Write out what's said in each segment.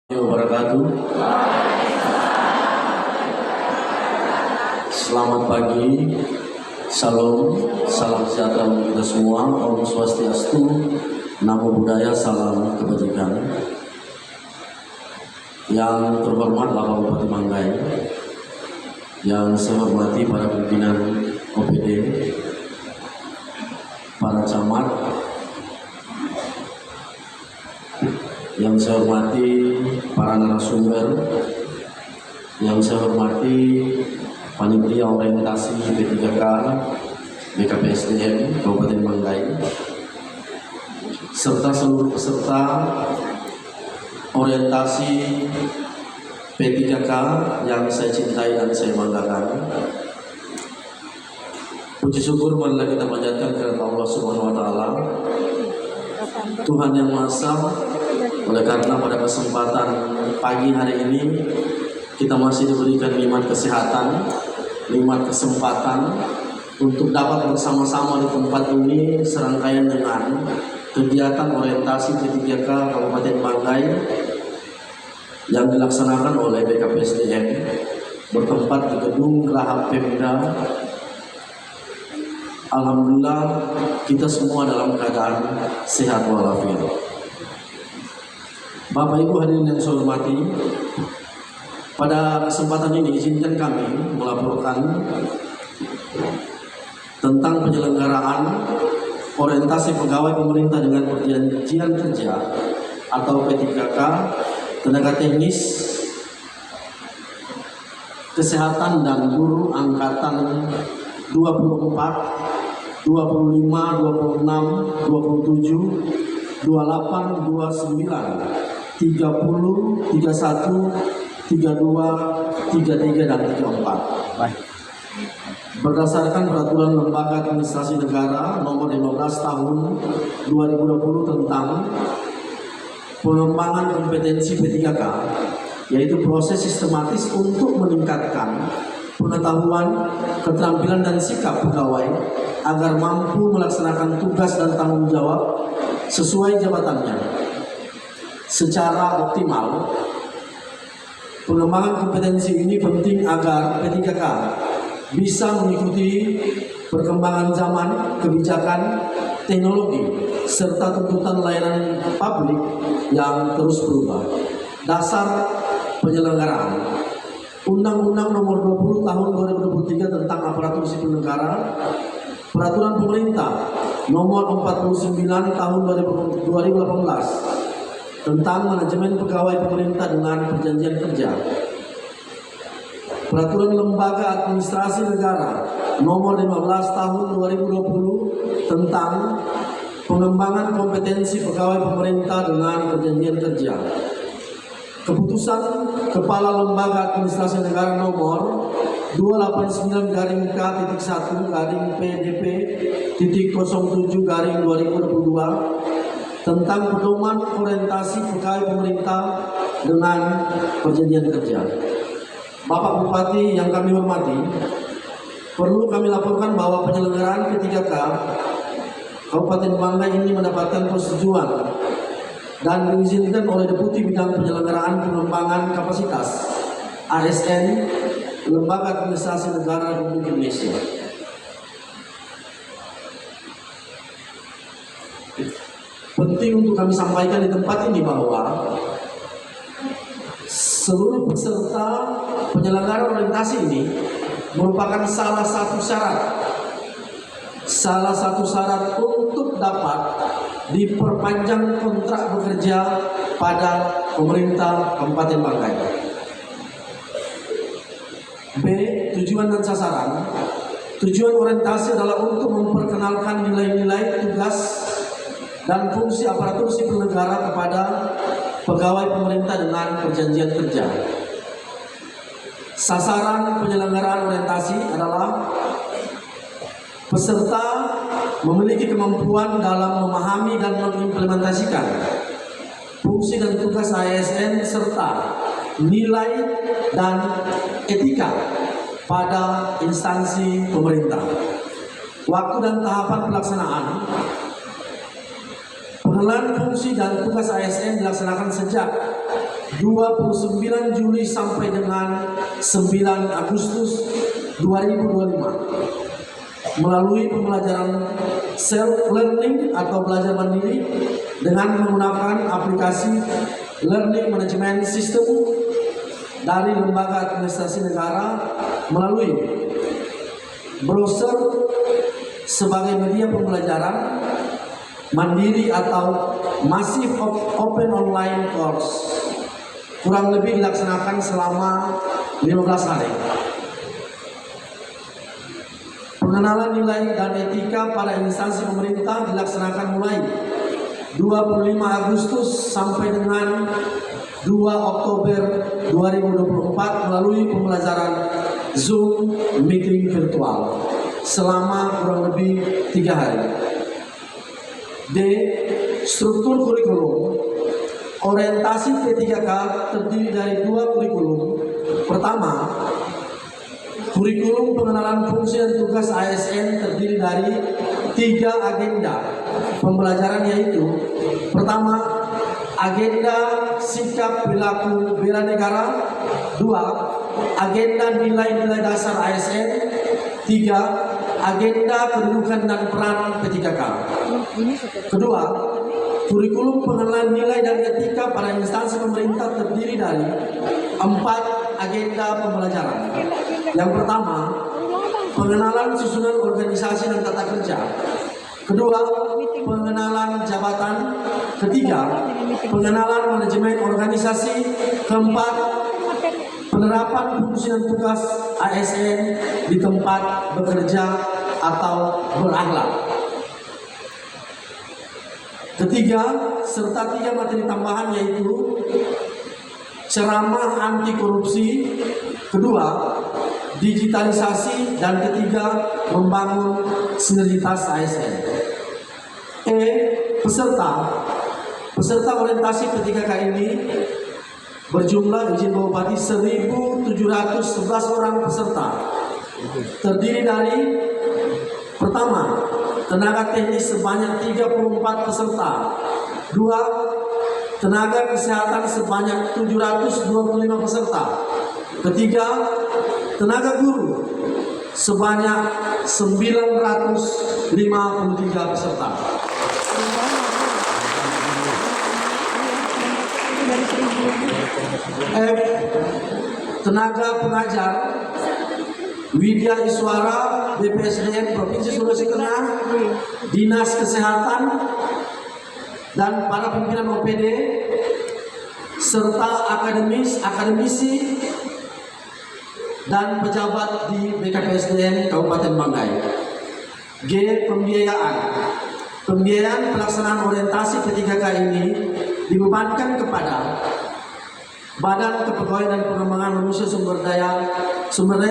Wabarakatuh. Selamat pagi, salam sejahtera untuk kita semua. Om Swastiastu, Namo Buddhaya, salam kebajikan. Yang terhormat Bapak Bupati Manggai, yang saya hormati para pimpinan OPD, para camat, yang saya hormati para narasumber, yang saya hormati panitia orientasi P3K BKPSDM Kabupaten Manggai, serta seluruh peserta orientasi P3K yang saya cintai dan saya banggakan. Puji syukur marilah kita panjatkan kepada Allah Subhanahu wa taala, Tuhan yang Maha Esa. Oleh karena pada kesempatan pagi hari ini kita masih diberikan nikmat kesehatan, nikmat kesempatan untuk dapat bersama-sama di tempat ini serangkaian dengan kegiatan orientasi P3K Kabupaten Manggai yang dilaksanakan oleh BKPSDM bertempat di gedung Geraha Pemda. Alhamdulillah kita semua dalam keadaan sehat walafiat. Bapak Ibu hadirin yang saya hormati, pada kesempatan ini izinkan kami melaporkan tentang penyelenggaraan orientasi pegawai pemerintah dengan perjanjian kerja atau P3K, tenaga teknis, kesehatan dan guru angkatan 24, 25, 26, 27, 28, 29, 30, 31, 32, 33 dan 34. Baik. Berdasarkan peraturan Lembaga Administrasi Negara nomor 15 tahun 2020 tentang pengembangan kompetensi P3K, yaitu proses sistematis untuk meningkatkan pengetahuan, keterampilan dan sikap pegawai agar mampu melaksanakan tugas dan tanggung jawab sesuai jabatannya secara optimal. Pengembangan kompetensi ini penting agar P3K bisa mengikuti perkembangan zaman, kebijakan, teknologi, serta tuntutan layanan publik yang terus berubah. Dasar penyelenggaraan Undang-Undang Nomor 20 Tahun 2023 tentang Aparatur Sipil Negara, Peraturan Pemerintah Nomor 49 Tahun 2018 tentang manajemen pegawai pemerintah dengan perjanjian kerja, Peraturan Lembaga Administrasi Negara Nomor 15 Tahun 2020 tentang pengembangan kompetensi pegawai pemerintah dengan perjanjian kerja, Keputusan Kepala Lembaga Administrasi Negara Nomor 289-PDP-07-2022 tentang pedoman orientasi pegawai pemerintah dengan perjanjian kerja. Bapak Bupati yang kami hormati, perlu kami laporkan bahwa penyelenggaraan P3K Kabupaten Manggai ini mendapatkan persetujuan dan diizinkan oleh Deputi Bidang Penyelenggaraan Pengembangan Kapasitas ASN Lembaga Administrasi Negara Republik Indonesia. Penting untuk kami sampaikan di tempat ini bahwa seluruh peserta penyelenggara orientasi ini merupakan salah satu syarat untuk dapat diperpanjang kontrak bekerja pada pemerintah Kabupaten Manggai. B. Tujuan dan sasaran. Tujuan orientasi adalah untuk memperkenalkan nilai-nilai tugas dan fungsi aparatur sipil negara kepada pegawai pemerintah dengan perjanjian kerja. Sasaran penyelenggaraan orientasi adalah peserta memiliki kemampuan dalam memahami dan mengimplementasikan fungsi dan tugas ASN serta nilai dan etika pada instansi pemerintah. Waktu dan tahapan pelaksanaan. Pengenalan fungsi dan tugas ASN dilaksanakan sejak 29 Juli sampai dengan 9 Agustus 2025 melalui pembelajaran self-learning atau belajar mandiri dengan menggunakan aplikasi Learning Management System dari Lembaga Administrasi Negara melalui browser sebagai media pembelajaran mandiri atau Massive Open Online Course, kurang lebih dilaksanakan selama 15 hari. Pengenalan nilai dan etika pada instansi pemerintah dilaksanakan mulai 25 Agustus sampai dengan 2 Oktober 2024 melalui pembelajaran Zoom meeting virtual selama kurang lebih 3 hari. D. Struktur kurikulum. Orientasi P3K terdiri dari 2 kurikulum. Pertama, kurikulum pengenalan fungsi dan tugas ASN terdiri dari 3 agenda pembelajaran, yaitu pertama, agenda sikap perilaku bela negara. 2. Agenda nilai-nilai dasar ASN. 3. Agenda kedudukan dan peran P3K. Kedua, kurikulum pengenalan nilai dan etika pada instansi pemerintah terdiri dari 4 agenda pembelajaran. Yang pertama, pengenalan susunan organisasi dan tata kerja. Kedua, pengenalan jabatan. Ketiga, pengenalan manajemen organisasi. Keempat, penerapan fungsi dan tugas ASN di tempat bekerja atau berakhlak. Ketiga, serta 3 materi tambahan, yaitu ceramah anti korupsi. Kedua, digitalisasi. Dan ketiga, membangun sinergitas ASN. E. Peserta orientasi P3K ini berjumlah, izin Bapak Bupati, 1.711 orang peserta. Terdiri dari pertama, tenaga teknis sebanyak 34 peserta. 2. Tenaga kesehatan sebanyak 725 peserta. Ketiga, tenaga guru sebanyak 953 peserta. F. Tenaga pengajar Widya Iswara BPSDM Provinsi Sulawesi Tengah, Dinas Kesehatan, dan para pimpinan OPD serta akademisi dan pejabat di BKPSDM Kabupaten Banggai. G. Pembiayaan pelaksanaan orientasi P3K ini dibebankan kepada Badan Kepegawaian dan Pengembangan Manusia Sumber Daya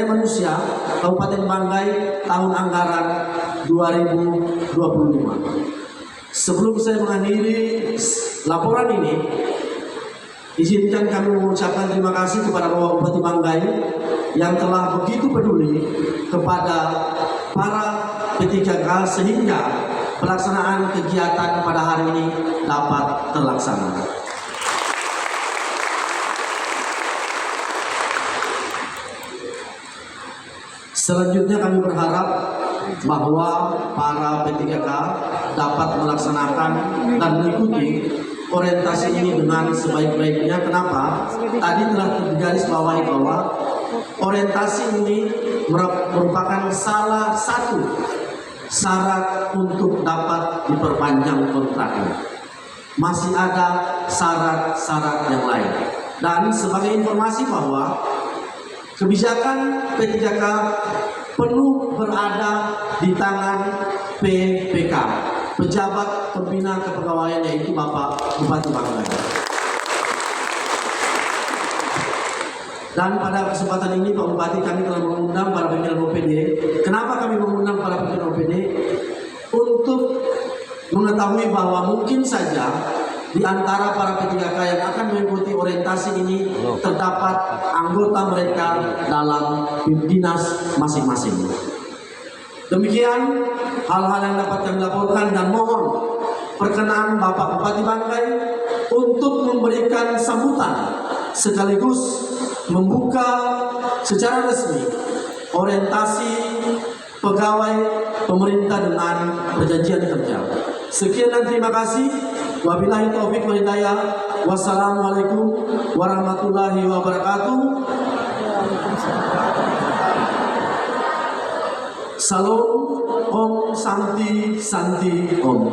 Manusia Kabupaten Banggai tahun anggaran 2025. Sebelum saya mengakhiri laporan ini, izinkan kami mengucapkan terima kasih kepada Bapak Bupati Banggai yang telah begitu peduli kepada para P3K sehingga pelaksanaan kegiatan pada hari ini dapat terlaksana. Selanjutnya kami berharap bahwa para P3K dapat melaksanakan dan mengikuti orientasi ini dengan sebaik-baiknya. Kenapa? Tadi telah digarisbawahi bahwa orientasi ini merupakan salah satu syarat untuk dapat diperpanjang kontraknya. Masih ada syarat-syarat yang lain. Dan sebagai informasi bahwa kebijakan P3K penuh berada di tangan PPK, Pejabat Pembina Kepegawaian, yaitu Bapak Bupati Banggai. Dan pada kesempatan ini Pak Bupati, kami telah mengundang para pimpinan OPD. Kenapa kami mengundang para pimpinan OPD? Untuk mengetahui bahwa mungkin saja di antara para P3K yang akan mengikuti orientasi ini terdapat anggota mereka dalam dinas masing-masing. Demikian hal-hal yang dapat kami laporkan, dan mohon perkenan Bapak Bupati Banggai untuk memberikan sambutan sekaligus membuka secara resmi orientasi pegawai pemerintah dengan perjanjian kerja. Sekian dan terima kasih. Wabillahi taufik wal hidayah. Wassalamualaikum warahmatullahi wabarakatuh. Salam, Om Santi Santi Om.